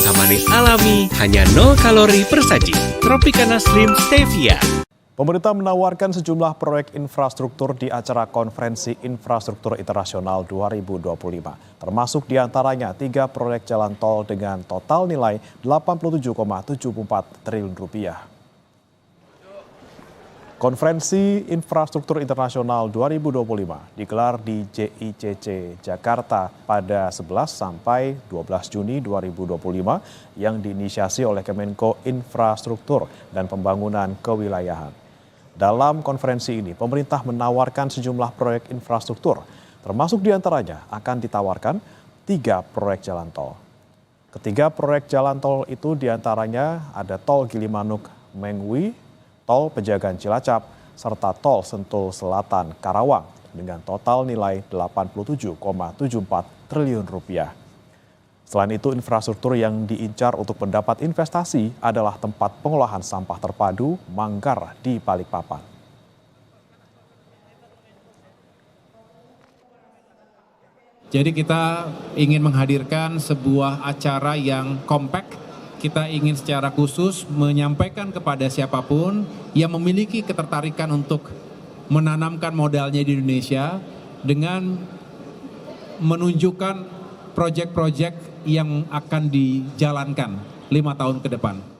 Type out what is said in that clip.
rasa manis alami, hanya 0 kalori per saji. Tropicana Slim Stevia. Pemerintah menawarkan sejumlah proyek infrastruktur di acara Konferensi Infrastruktur Internasional 2025. Termasuk diantaranya 3 proyek jalan tol dengan total nilai Rp87,74 triliun. Konferensi Infrastruktur Internasional 2025 digelar di JICC Jakarta pada 11 sampai 12 Juni 2025 yang diinisiasi oleh Kemenko Infrastruktur dan Pembangunan Kewilayahan. Dalam konferensi ini, pemerintah menawarkan sejumlah proyek infrastruktur, termasuk diantaranya akan ditawarkan 3 proyek jalan tol. Ketiga proyek jalan tol itu diantaranya ada Tol Gilimanuk-Mengwi, Tol Pejagan Cilacap, serta Tol Sentul Selatan Karawang dengan total nilai Rp87,74 triliun. Selain itu, infrastruktur yang diincar untuk mendapat investasi adalah tempat pengolahan sampah terpadu Manggar di Balikpapan. Jadi kita ingin menghadirkan sebuah acara yang kompak. Kita ingin secara khusus menyampaikan kepada siapapun yang memiliki ketertarikan untuk menanamkan modalnya di Indonesia dengan menunjukkan proyek-proyek yang akan dijalankan 5 tahun ke depan.